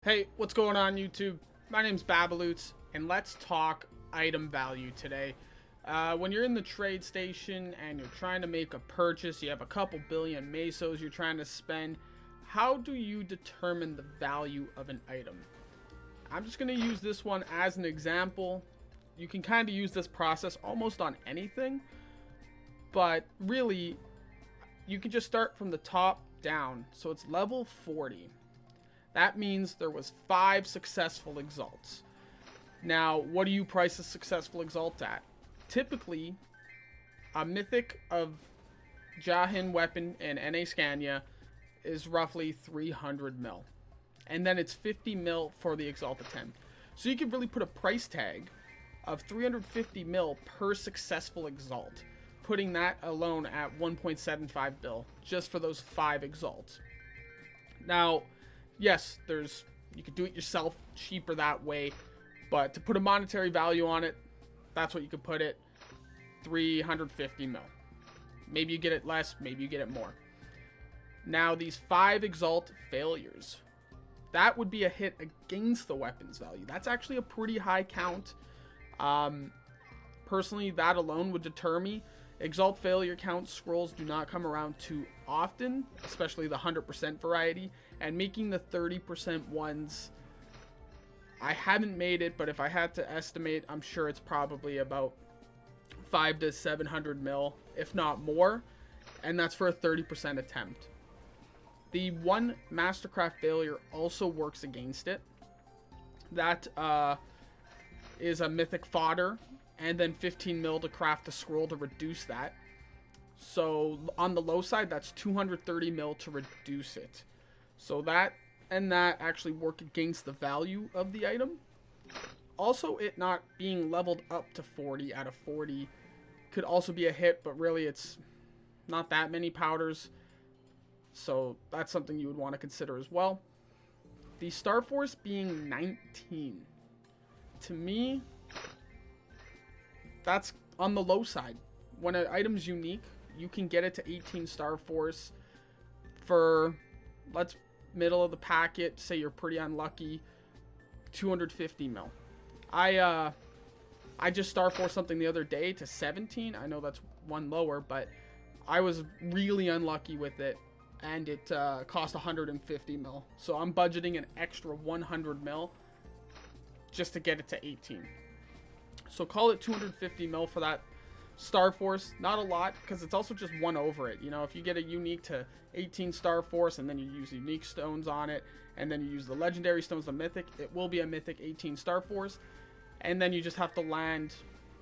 Hey, what's going on YouTube? My name's Babaloots, and let's talk item value today. When you're in the trade station and you're trying to make a purchase, you have a couple billion mesos you're trying to spend, how do you determine the value of an item? I'm just going to use this one as an example. You can kind of use this process almost on anything, but really, you can just start from the top down. So it's level 40. That means there was 5 successful exalts. Now, what do you price a successful exalt at? Typically, a mythic of Jahin weapon and NA Scania is roughly 300 mil. And then it's 50 mil for the exalt attempt. So you can really put a price tag of 350 mil per successful exalt, putting that alone at 1.75 bill just for those 5 exalts. Now, yes, you could do it yourself, cheaper that way, but to put a monetary value on it, that's what you could put it, 350 mil. Maybe you get it less, maybe you get it more. Now, these 5 exalt failures, that would be a hit against the weapon's value. That's actually a pretty high count. Personally, that alone would deter me. Exalt failure count scrolls do not come around too often, especially the 100% variety, and making the 30% ones, I haven't made it, but if I had to estimate, I'm sure it's probably about 5 to 700 mil, if not more, and that's for a 30% attempt. The one Mastercraft failure also works against it. That is a mythic fodder, and then 15 mil to craft a scroll to reduce that. So on the low side, that's 230 mil to reduce it. So that and that actually work against the value of the item. Also, it not being leveled up to 40 out of 40 could also be a hit, but really it's not that many powders. So that's something you would want to consider as well. The Star Force being 19. To me, that's on the low side. When an item's unique, you can get it to 18 Star Force for, let's middle of the packet, say you're pretty unlucky, 250 mil. I just Star Force something the other day to 17. I know that's one lower, but I was really unlucky with it, and it cost 150 mil. So I'm budgeting an extra 100 mil just to get it to 18. So call it 250 mil for that Star Force. Not a lot, because it's also just one over it. You know, if you get a unique to 18 Star Force and then you use unique stones on it, and then you use the legendary stones, the mythic, it will be a mythic 18 Star Force. And then you just have to land,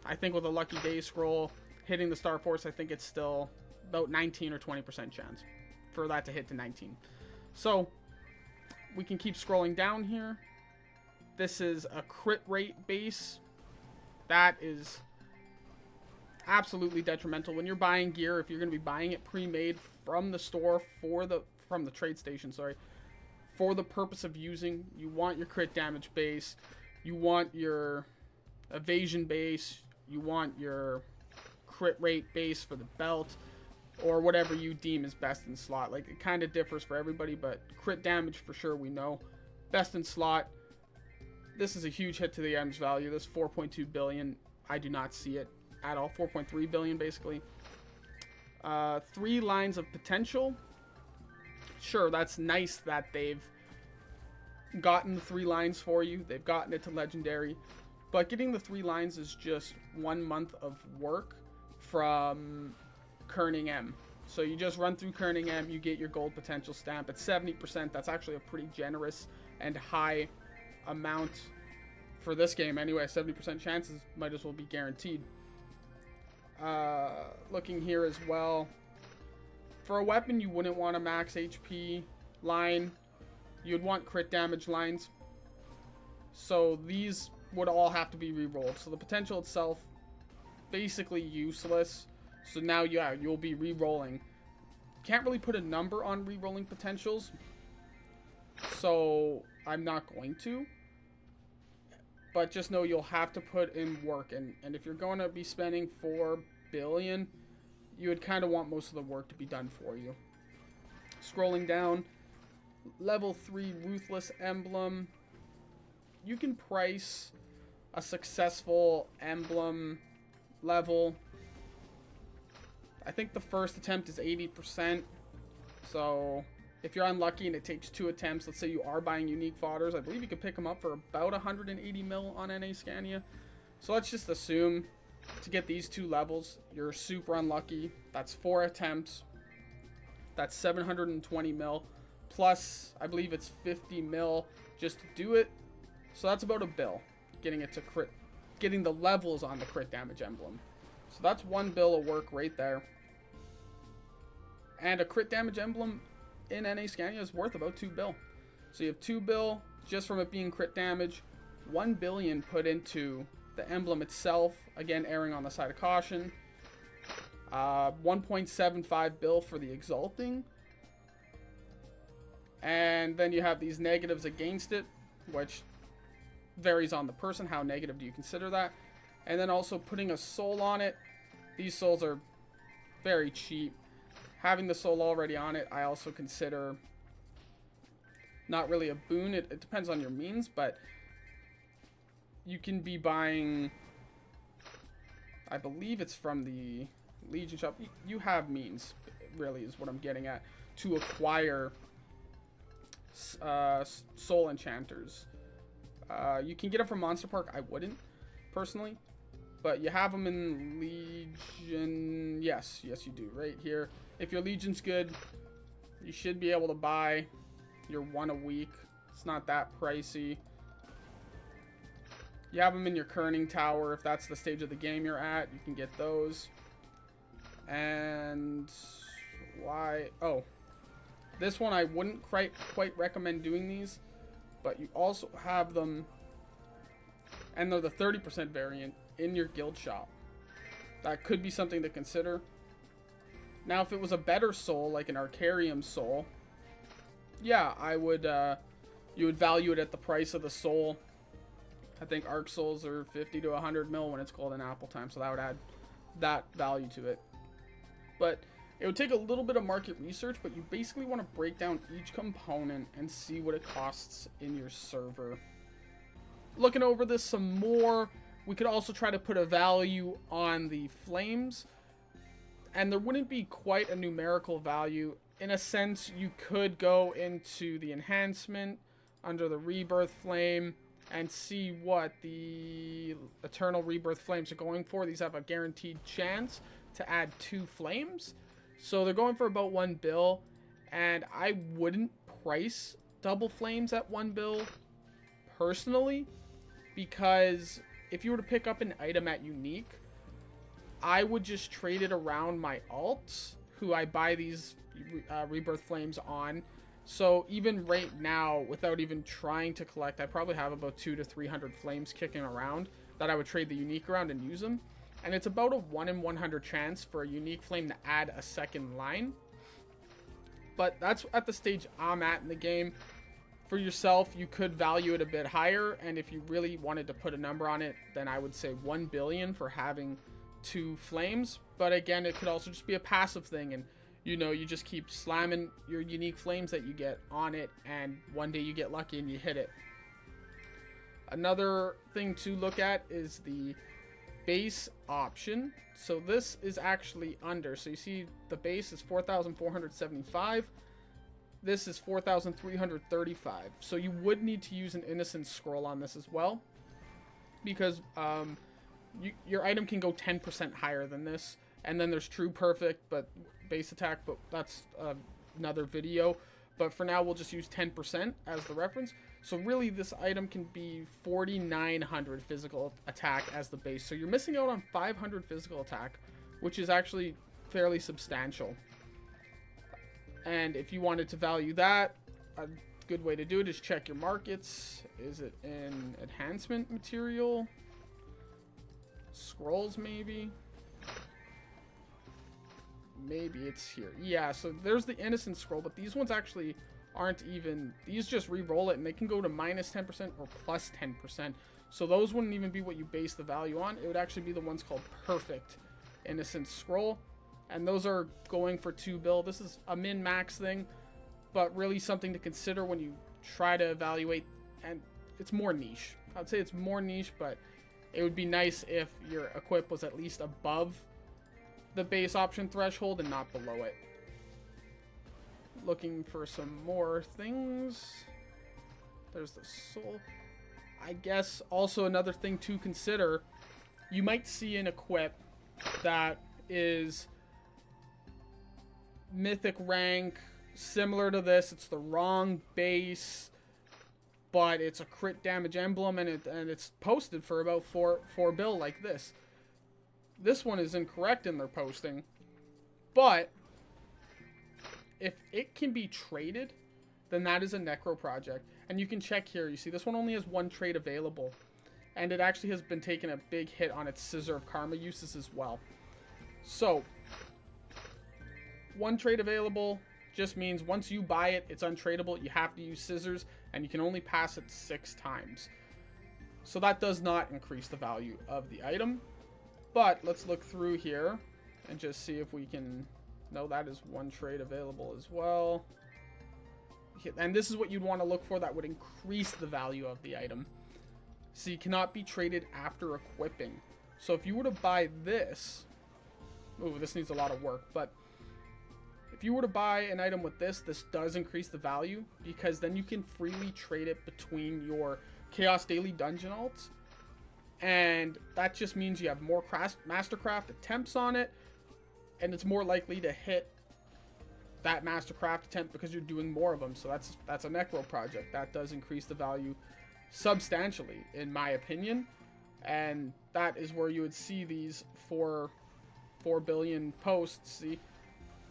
I think with a Lucky Day scroll, hitting the Star Force, I think it's still about 19 or 20% chance for that to hit to 19. So we can keep scrolling down here. This is a crit rate base. That is absolutely detrimental when you're buying gear. If you're going to be buying it pre-made from the store from the trade station, for the purpose of using, you want your crit damage base, you want your evasion base, you want your crit rate base for the belt, or whatever you deem is best in slot. Like, it kind of differs for everybody, but crit damage for sure, we know best in slot. This is a huge hit to the item's value. This 4.2 billion, I do not see it at all. 4.3 billion basically. 3 lines of potential. Sure, that's nice that they've gotten the 3 lines for you. They've gotten it to legendary, but getting the 3 lines is just 1 month of work from Kerning M. So you just run through Kerning M, you get your gold potential stamp at 70%. That's actually a pretty generous and high amount for this game anyway. 70% chances might as well be guaranteed. Looking here as well, for a weapon you wouldn't want a max HP line, you'd want crit damage lines, so these would all have to be re-rolled. So the potential itself basically useless, so now you'll be re-rolling. Can't really put a number on re-rolling potentials, so I'm not going to. But just know you'll have to put in work. And if you're going to be spending 4 billion, you would kind of want most of the work to be done for you. Scrolling down, Level 3 Ruthless Emblem. You can price a successful emblem level. I think the first attempt is 80%. So if you're unlucky and it takes 2 attempts, let's say you are buying unique fodders, I believe you could pick them up for about 180 mil on NA Scania. So let's just assume to get these 2 levels, you're super unlucky. That's 4 attempts. That's 720 mil. Plus, I believe it's 50 mil just to do it. So that's about a bill. Getting it to crit, getting the levels on the crit damage emblem. So that's 1 bill of work right there. And a crit damage emblem in NA Scania is worth about 2 bill. So you have 2 bill just from it being crit damage. 1 billion put into the emblem itself. Again, erring on the side of caution. 1.75 bill for the exalting. And then you have these negatives against it, which varies on the person. How negative do you consider that? And then also putting a soul on it. These souls are very cheap. Having the soul already on it, I also consider not really a boon. It depends on your means, but you can be buying, I believe it's from the Legion shop. You have means, really, is what I'm getting at, to acquire soul enchanters. You can get them from Monster Park. I wouldn't, personally. But you have them in Legion. Yes, you do, right here. If your Legion's good, you should be able to buy your 1 a week. It's not that pricey. You have them in your Kerning Tower. If that's the stage of the game you're at, you can get those. And why? Oh, this one I wouldn't quite recommend doing these, but you also have them, and they're the 30% variant in your guild shop. That could be something to consider. Now, if it was a better soul, like an Arcarium soul, yeah, I would, you would value it at the price of the soul. I think Arc Souls are 50 to 100 mil when it's called in Apple time, so that would add that value to it. But it would take a little bit of market research, but you basically want to break down each component and see what it costs in your server. Looking over this some more, we could also try to put a value on the flames. And there wouldn't be quite a numerical value. In a sense, you could go into the enhancement under the Rebirth Flame and see what the Eternal Rebirth Flames are going for. These have a guaranteed chance to add 2 flames. So they're going for about 1 bill. And I wouldn't price double flames at 1 bill personally, because if you were to pick up an item at unique, I would just trade it around my alts, who I buy these Rebirth Flames on. So even right now, without even trying to collect, I probably have about 200 to 300 flames kicking around that I would trade the unique around and use them. And it's about a 1 in 100 chance for a unique flame to add a second line. But that's at the stage I'm at in the game. For yourself, you could value it a bit higher. And if you really wanted to put a number on it, then I would say 1 billion for having 2 flames. But again, it could also just be a passive thing, and you know, you just keep slamming your unique flames that you get on it, and one day you get lucky and you hit it. Another thing to look at is the base option. So this is actually under. So you see the base is 4,475. This is 4,335. So you would need to use an innocent scroll on this as well, because your item can go 10% higher than this. And then there's True Perfect, but base attack, but that's another video. But for now, we'll just use 10% as the reference. So really, this item can be 4,900 physical attack as the base. So you're missing out on 500 physical attack, which is actually fairly substantial. And if you wanted to value that, a good way to do it is check your markets. Is it in enhancement material? Scrolls, maybe? Maybe it's here. Yeah, so there's the innocent scroll, but these ones actually aren't even. These just re-roll it, and they can go to minus 10% or plus 10%. So those wouldn't even be what you base the value on. It would actually be the ones called perfect innocent scroll. And those are going for 2 bill. This is a min-max thing. but really something to consider when you try to evaluate. And it's more niche. I'd say it's more niche, but it would be nice if your equip was at least above the base option threshold and not below it. Looking for some more things. There's the soul. I guess also another thing to consider, you might see an equip that is mythic rank, similar to this. It's the wrong base, but it's a crit damage emblem, and it's posted for about 4 bill like this. This one is incorrect in their posting, but if it can be traded, then that is a necro project. And you can check here. You see, this one only has 1 trade available, and it actually has been taking a big hit on its Scissor of Karma uses as well. So 1 trade available just means once you buy it, it's untradeable. You have to use scissors, and you can only pass it 6 times. So that does not increase the value of the item. But let's look through here and just see if we can... No, that is 1 trade available as well. And this is what you'd want to look for that would increase the value of the item. So you cannot be traded after equipping. So if you were to buy this... Ooh, this needs a lot of work, but... If you were to buy an item with this, this does increase the value, because then you can freely trade it between your Chaos Daily Dungeon alts. And that just means you have more Mastercraft attempts on it, and it's more likely to hit that Mastercraft attempt because you're doing more of them. So that's a necro project. That does increase the value substantially, in my opinion. And that is where you would see these 4 billion posts. See,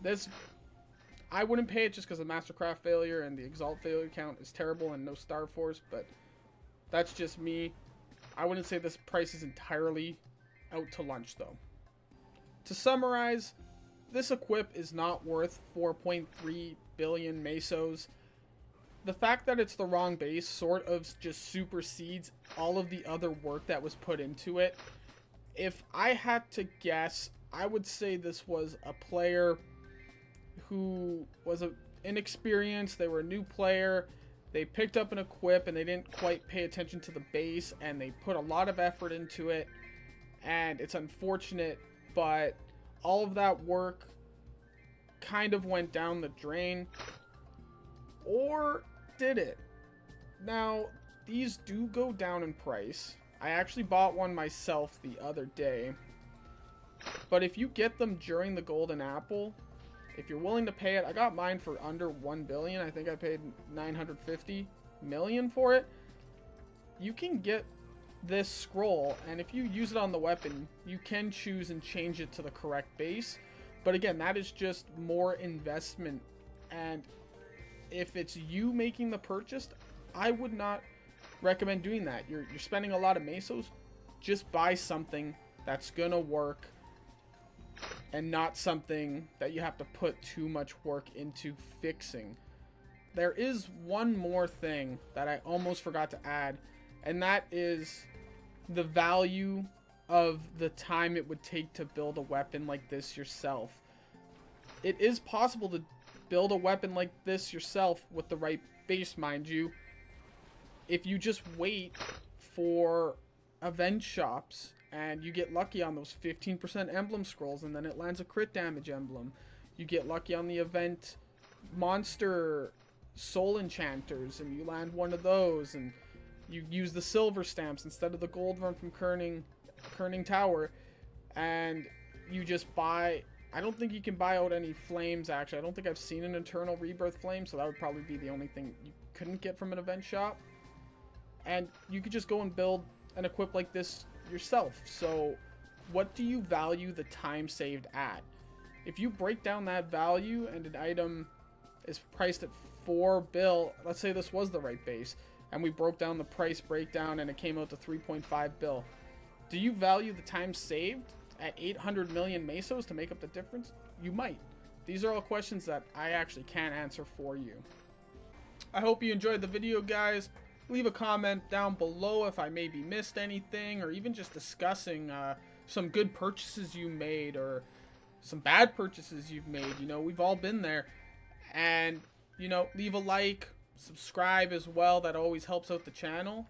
this, I wouldn't pay it just because the Mastercraft failure and the Exalt failure count is terrible and no Star Force, but that's just me. I wouldn't say this price is entirely out to lunch, though. To summarize, this equip is not worth 4.3 billion mesos. The fact that it's the wrong base sort of just supersedes all of the other work that was put into it. If I had to guess, I would say this was a player who was inexperienced. They were a new player. They picked up an equip and they didn't quite pay attention to the base, and they put a lot of effort into it, and it's unfortunate, but all of that work kind of went down the drain. Or did it? Now, these do go down in price. I actually bought one myself the other day, but if you get them during the golden apple, if you're willing to pay it, I got mine for under 1 billion. I think I paid 950 million for it. You can get this scroll, and if you use it on the weapon, you can choose and change it to the correct base. But again, that is just more investment, and if it's you making the purchase, I would not recommend doing that. You're spending a lot of mesos. Just buy something that's gonna work, and not something that you have to put too much work into fixing. There is one more thing that I almost forgot to add, and that is the value of the time it would take to build a weapon like this yourself. It is possible to build a weapon like this yourself with the right base, mind you, if you just wait for event shops and you get lucky on those 15% emblem scrolls, and then it lands a crit damage emblem. You get lucky on the event monster soul enchanters, and you land one of those, and you use the silver stamps instead of the gold one from Kerning Tower, and you just buy... I don't think you can buy out any flames, actually. I don't think I've seen an Eternal Rebirth flame, so that would probably be the only thing you couldn't get from an event shop. And you could just go and build an equip like this yourself. So what do you value the time saved at? If you break down that value and an item is priced at 4 bill, let's say this was the right base, and we broke down the price breakdown and it came out to 3.5 bill. Do you value the time saved at 800 million mesos to make up the difference? You might. These are all questions that I actually can't answer for you. I hope you enjoyed the video, guys. Leave a comment down below if I maybe missed anything, or even just discussing some good purchases you made or some bad purchases you've made. You know, we've all been there. And you know, leave a like, subscribe as well. That always helps out the channel.